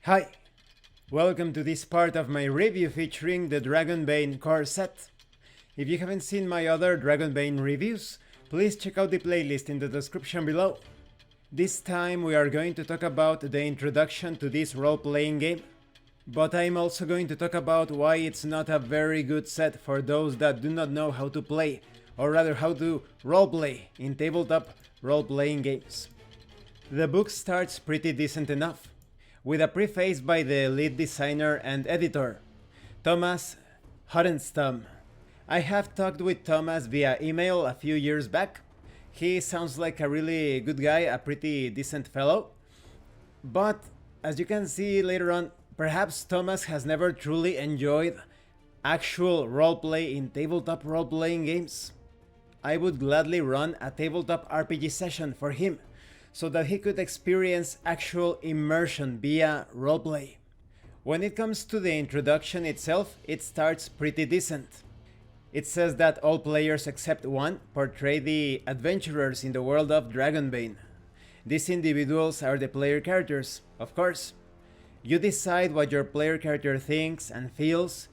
Hi, welcome to this part of my review featuring the Dragonbane core set. If you haven't seen my other Dragonbane reviews, please check out the playlist in the description below. This time we are going to talk about the introduction to this role-playing game, but I'm also going to talk about why it's not a very good set for those that do not know how to play, or rather how to roleplay in tabletop role-playing games. The book starts pretty decent enough, with a preface by the lead designer and editor, Thomas Hodenstam. I have talked with Thomas via email a few years back. He sounds like a really good guy, a pretty decent fellow. But as you can see later on, perhaps Thomas has never truly enjoyed actual roleplay in tabletop role-playing games. I would gladly run a tabletop RPG session for him, so that he could experience actual immersion via roleplay. When it comes to the introduction itself, it starts pretty decent. It says that all players except one portray the adventurers in the world of Dragonbane. These individuals are the player characters, of course. You decide what your player character thinks and feels,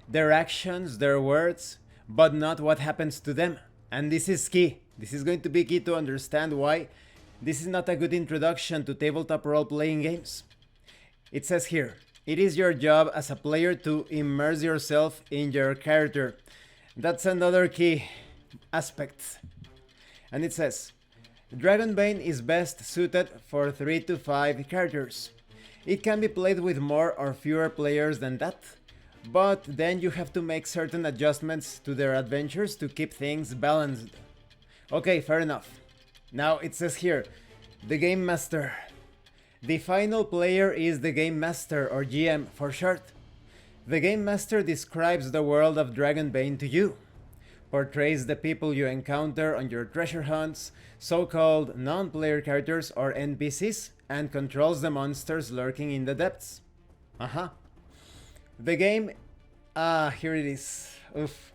their actions, their words, but not what happens to them. And this is key. This is going to be key to understand why this is not a good introduction to tabletop role-playing games. It says here, it is your job as a player to immerse yourself in your character. That's another key aspect. And it says, Dragonbane is best suited for 3 to 5 characters. It can be played with more or fewer players than that, but then you have to make certain adjustments to their adventures to keep things balanced. Okay, fair enough. Now it says here, the Game Master. The final player is the Game Master, or GM for short. The Game Master describes the world of Dragonbane to you, portrays the people you encounter on your treasure hunts, so-called non-player characters or NPCs, and controls the monsters lurking in the depths. The game... here it is. Oof.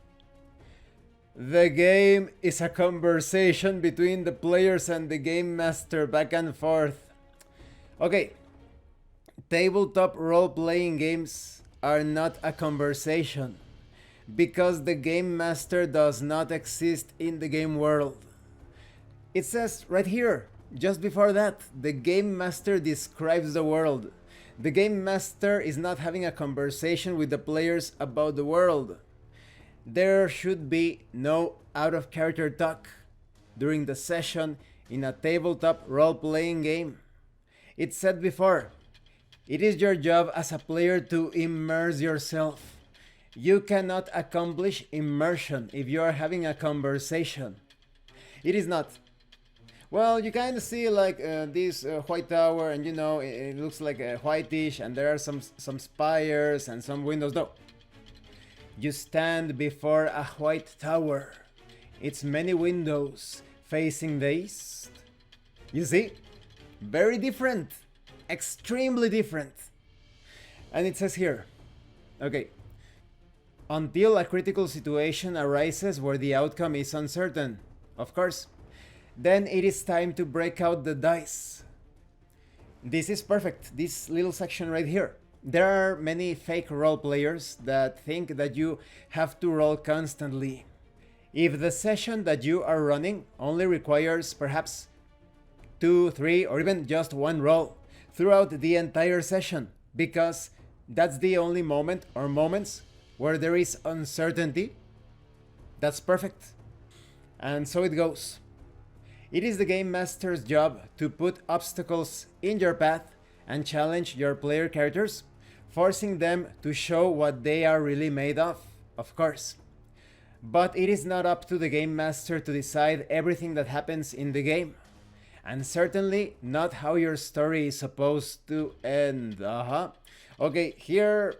The game is a conversation between the players and the Game Master, back and forth. Okay, tabletop role-playing games are not a conversation, because the Game Master does not exist in the game world. It says right here, just before that, the Game Master describes the world. The Game Master is not having a conversation with the players about the world. There should be no out-of-character talk during the session in a tabletop role-playing game. It said before, it is your job as a player to immerse yourself. You cannot accomplish immersion if you are having a conversation. It is not. Well, you kind of see like this white tower, and you know, it looks like a whitish, and there are some spires and some windows. No. You stand before a white tower. Its many windows facing the east. You see? Very different. Extremely different. And it says here, okay, until a critical situation arises where the outcome is uncertain, of course, then it is time to break out the dice. This is perfect, this little section right here. There are many fake role players that think that you have to roll constantly. If the session that you are running only requires perhaps 2, 3, or even just 1 roll throughout the entire session, because that's the only moment or moments where there is uncertainty, that's perfect. And so it goes. It is the Game Master's job to put obstacles in your path and challenge your player characters, forcing them to show what they are really made of course. But it is not up to the Game Master to decide everything that happens in the game, and certainly not how your story is supposed to end. Okay, here,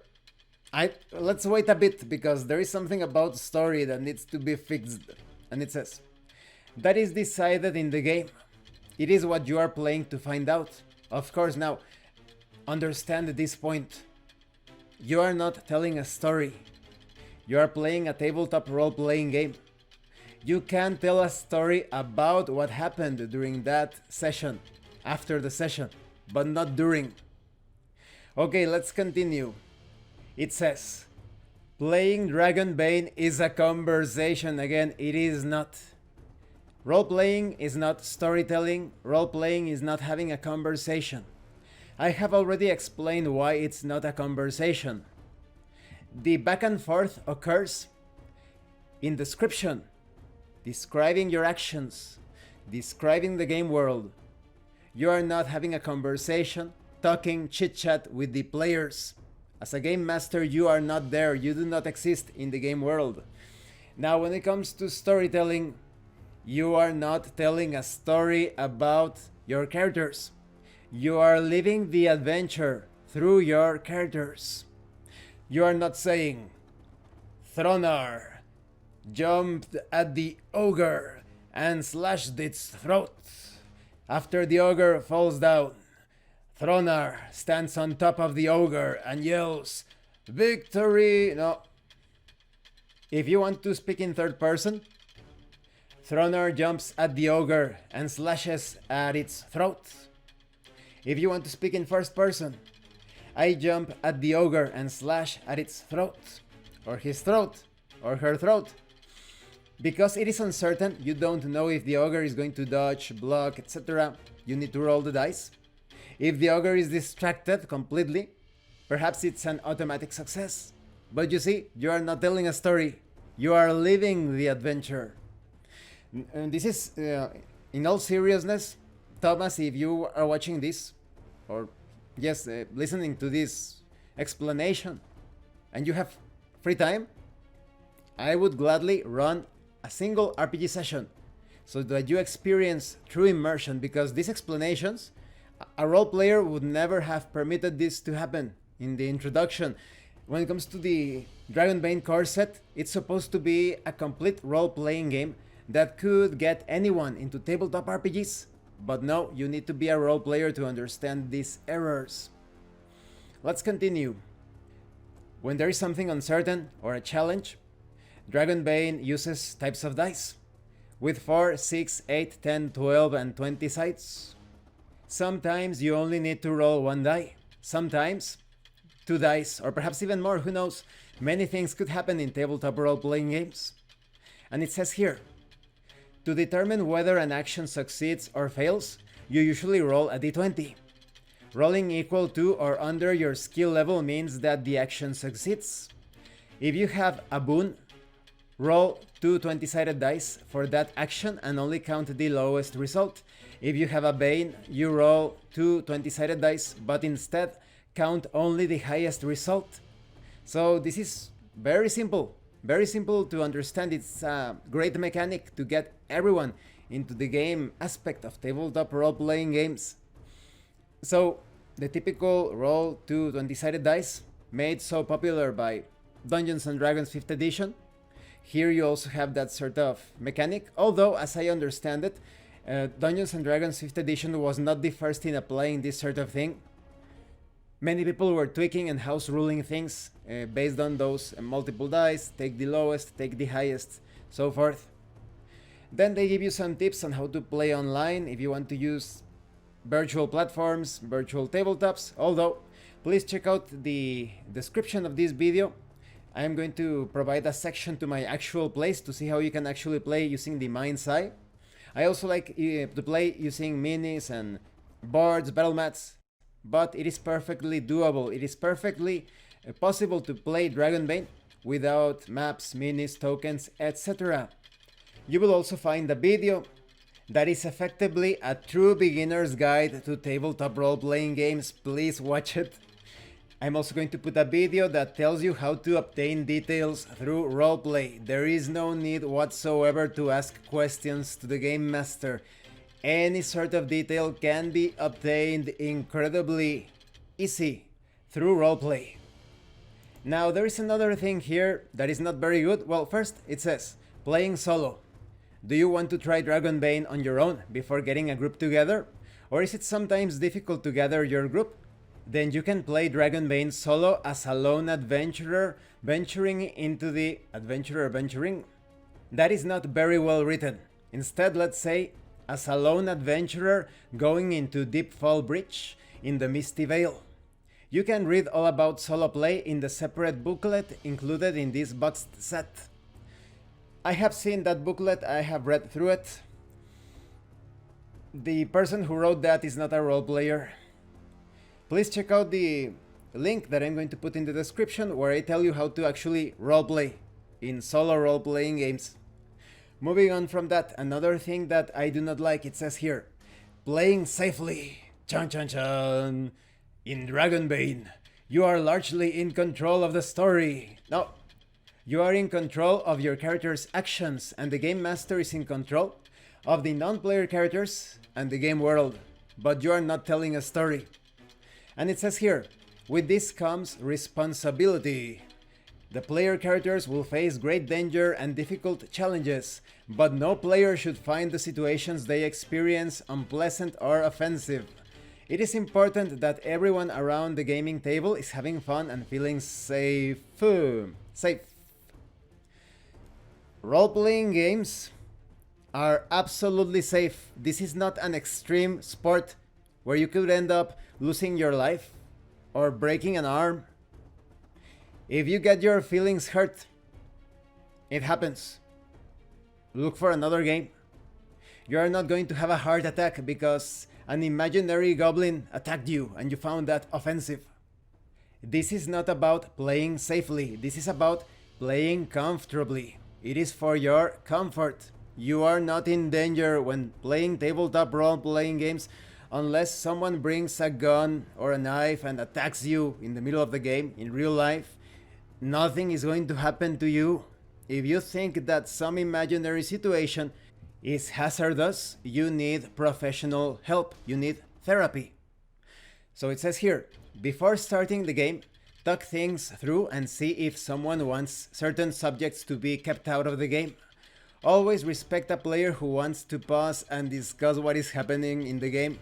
let's wait a bit, because there is something about story that needs to be fixed. And it says, that is decided in the game. It is what you are playing to find out. Of course, now, understand this point. You are not telling a story. You are playing a tabletop role-playing game. You can tell a story about what happened during that session, after the session, but not during. Okay, let's continue. It says, playing Dragonbane is a conversation. Again, it is not. Role-playing is not storytelling. Role-playing is not having a conversation. I have already explained why it's not a conversation. The back and forth occurs in description, describing your actions, describing the game world. You are not having a conversation, talking chit-chat with the players. As a game master, you are not there. You do not exist in the game world. Now, when it comes to storytelling, you are not telling a story about your characters. You are living the adventure through your characters. You are not saying, Thronar jumped at the ogre and slashed its throat. After the ogre falls down, Thronar stands on top of the ogre and yells, "Victory!" No. If you want to speak in third person, Thronar jumps at the ogre and slashes at its throat. If you want to speak in first person, I jump at the ogre and slash at its throat, or his throat, or her throat. Because it is uncertain, you don't know if the ogre is going to dodge, block, etc. You need to roll the dice. If the ogre is distracted completely, perhaps it's an automatic success. But you see, you are not telling a story. You are living the adventure. And this is, in all seriousness, Thomas, if you are watching this, or listening to this explanation, and you have free time, I would gladly run a single RPG session so that you experience true immersion, because these explanations, a role player would never have permitted this to happen in the introduction. When it comes to the Dragonbane core set, it's supposed to be a complete role-playing game that could get anyone into tabletop RPGs, but no, you need to be a role player to understand these errors. Let's continue. When there is something uncertain or a challenge, Dragonbane uses types of dice, with 4, 6, 8, 10, 12, and 20 sides. Sometimes you only need to roll one die, sometimes 2 dice, or perhaps even more, who knows. Many things could happen in tabletop role-playing games. And it says here, to determine whether an action succeeds or fails, you usually roll a d20. Rolling equal to or under your skill level means that the action succeeds. If you have a boon, roll 2 20-sided dice for that action and only count the lowest result. If you have a bane, you roll 2 20-sided dice, but instead count only the highest result. So this is very simple to understand. It's a great mechanic to get everyone into the game aspect of tabletop role-playing games. So the typical roll 2 20-sided dice, made so popular by Dungeons & Dragons 5th edition. Here you also have that sort of mechanic, although as I understand it, Dungeons & Dragons 5th edition was not the first in applying this sort of thing. Many people were tweaking and house ruling things based on those multiple dice, take the lowest, take the highest, so forth. Then they give you some tips on how to play online if you want to use virtual platforms, virtual tabletops, although please check out the description of this video. I am going to provide a section to my actual plays to see how you can actually play using the mind's eye. I also like to play using minis and boards, battle mats, but it is perfectly doable. It is perfectly possible to play Dragonbane without maps, minis, tokens, etc. You will also find a video that is effectively a true beginner's guide to tabletop role-playing games. Please watch it. I'm also going to put a video that tells you how to obtain details through roleplay. There is no need whatsoever to ask questions to the game master. Any sort of detail can be obtained incredibly easy through roleplay. Now there is another thing here that is not very good. Well, first it says, playing solo. Do you want to try Dragonbane on your own before getting a group together? Or is it sometimes difficult to gather your group? Then you can play Dragonbane solo as a lone adventurer venturing into the venturing. That is not very well written. Instead, let's say, as a lone adventurer going into Deep Fall Bridge in the Misty Vale. You can read all about solo play in the separate booklet included in this boxed set. I have seen that booklet, I have read through it. The person who wrote that is not a role player. Please check out the link that I'm going to put in the description where I tell you how to actually roleplay in solo role-playing games. Moving on from that, another thing that I do not like, it says here, playing safely. Chan chan chan. In Dragonbane, you are largely in control of the story. No, you are in control of your character's actions, and the game master is in control of the non-player characters and the game world, but you are not telling a story. And it says here, with this comes responsibility. The player characters will face great danger and difficult challenges, but no player should find the situations they experience unpleasant or offensive. It is important that everyone around the gaming table is having fun and feeling safe. Role-playing games are absolutely safe. This is not an extreme sport where you could end up losing your life or breaking an arm. If you get your feelings hurt, it happens. Look for another game. You are not going to have a heart attack because an imaginary goblin attacked you and you found that offensive. This is not about playing safely. This is about playing comfortably. It is for your comfort. You are not in danger when playing tabletop role-playing games unless someone brings a gun or a knife and attacks you in the middle of the game. In real life, nothing is going to happen to you. If you think that some imaginary situation is hazardous, you need professional help. You need therapy. So it says here, before starting the game, talk things through and see if someone wants certain subjects to be kept out of the game. Always respect a player who wants to pause and discuss what is happening in the game.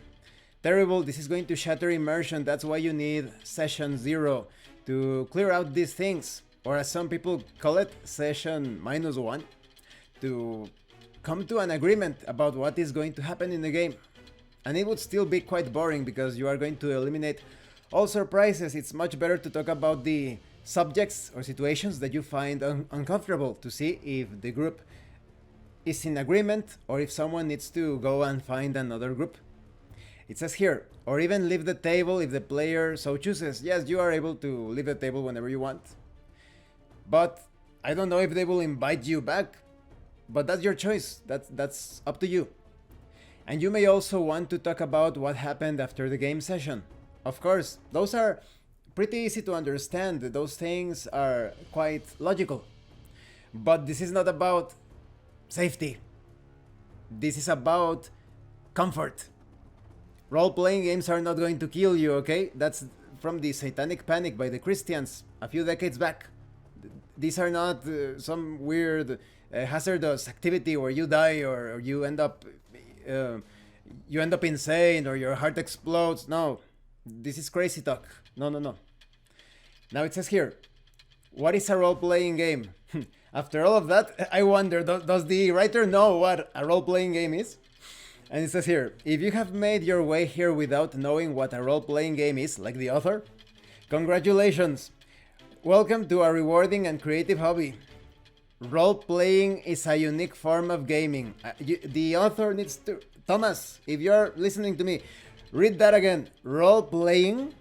Terrible, this is going to shatter immersion. That's why you need session 0 to clear out these things, or as some people call it, session -1, to come to an agreement about what is going to happen in the game. And it would still be quite boring because you are going to eliminate all surprises. It's much better to talk about the subjects or situations that you find uncomfortable to see if the group is in agreement or if someone needs to go and find another group. It says here, or even leave the table if the player so chooses. Yes, you are able to leave the table whenever you want. But I don't know if they will invite you back. But that's your choice. That's up to you. And you may also want to talk about what happened after the game session. Of course, those are pretty easy to understand. Those things are quite logical. But this is not about safety. This is about comfort. Role-playing games are not going to kill you, okay? That's from the Satanic Panic by the Christians a few decades back. These are not some weird hazardous activity where you die or you end up insane or your heart explodes. No, this is crazy talk. No. Now it says here, what is a role-playing game? After all of that, I wonder, does the writer know what a role-playing game is? And it says here, if you have made your way here without knowing what a role-playing game is, like the author, congratulations! Welcome to a rewarding and creative hobby. Role-playing is a unique form of gaming. The author needs to... Thomas, if you're listening to me, read that again. Role-playing,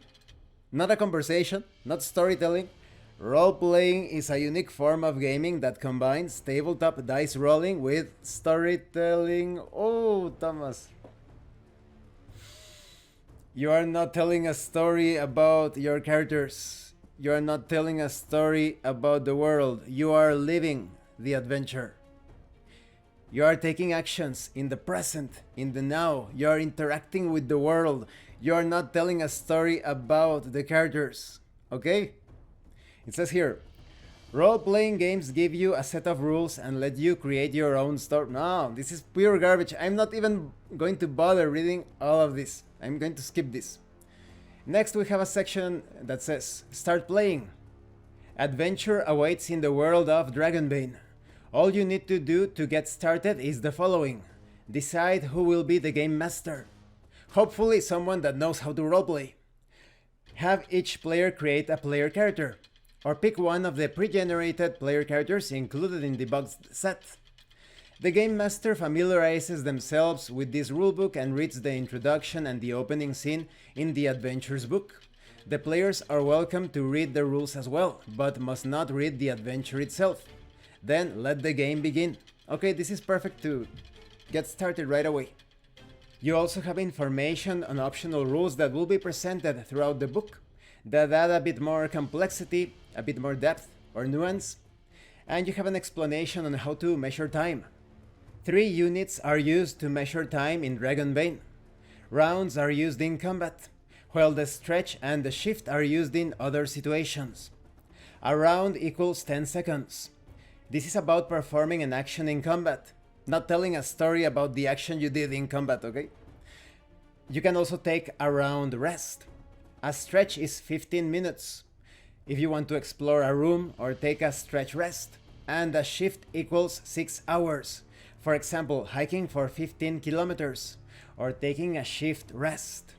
not a conversation, not storytelling. Role-playing is a unique form of gaming that combines tabletop dice rolling with storytelling. Oh, Thomas. You are not telling a story about your characters. You are not telling a story about the world. You are living the adventure. You are taking actions in the present, in the now. You are interacting with the world. You are not telling a story about the characters. Okay? It says here, role-playing games give you a set of rules and let you create your own story. No, this is pure garbage. I'm not even going to bother reading all of this. I'm going to skip this. Next, we have a section that says, start playing. Adventure awaits in the world of Dragonbane. All you need to do to get started is the following. Decide who will be the game master. Hopefully someone that knows how to roleplay. Have each player create a player character, or pick one of the pre-generated player characters included in the box set. The Game Master familiarizes themselves with this rulebook and reads the introduction and the opening scene in the Adventures book. The players are welcome to read the rules as well, but must not read the adventure itself. Then let the game begin. Okay, this is perfect to get started right away. You also have information on optional rules that will be presented throughout the book that add a bit more complexity, a bit more depth or nuance, and you have an explanation on how to measure time. 3 units are used to measure time in Dragonbane. Rounds are used in combat, while the stretch and the shift are used in other situations. A round equals 10 seconds. This is about performing an action in combat, not telling a story about the action you did in combat, okay? You can also take a round rest. A stretch is 15 minutes if you want to explore a room or take a stretch rest, and a shift equals 6 hours. For example, hiking for 15 kilometers or taking a shift rest.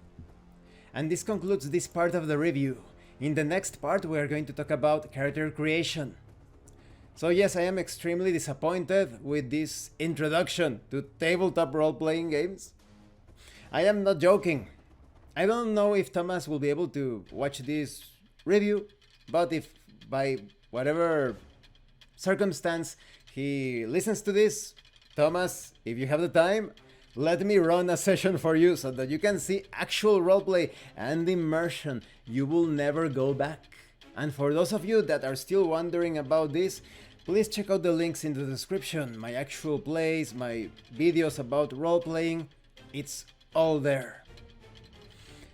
And this concludes this part of the review. In the next part we are going to talk about character creation. So yes, I am extremely disappointed with this introduction to tabletop role-playing games. I am not joking. I don't know if Thomas will be able to watch this review, but if by whatever circumstance he listens to this, Thomas, if you have the time, let me run a session for you so that you can see actual roleplay and immersion. You will never go back. And for those of you that are still wondering about this, please check out the links in the description. My actual plays, my videos about role-playing, it's all there.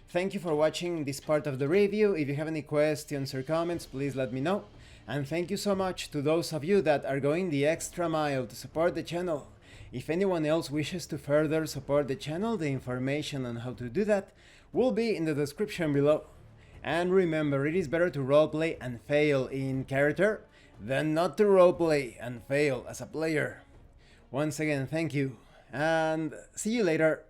Thank you for watching this part of the review. If you have any questions or comments, please let me know. And thank you so much to those of you that are going the extra mile to support the channel. If anyone else wishes to further support the channel, the information on how to do that will be in the description below. And remember, it is better to roleplay and fail in character than not to roleplay and fail as a player. Once again, thank you, and see you later.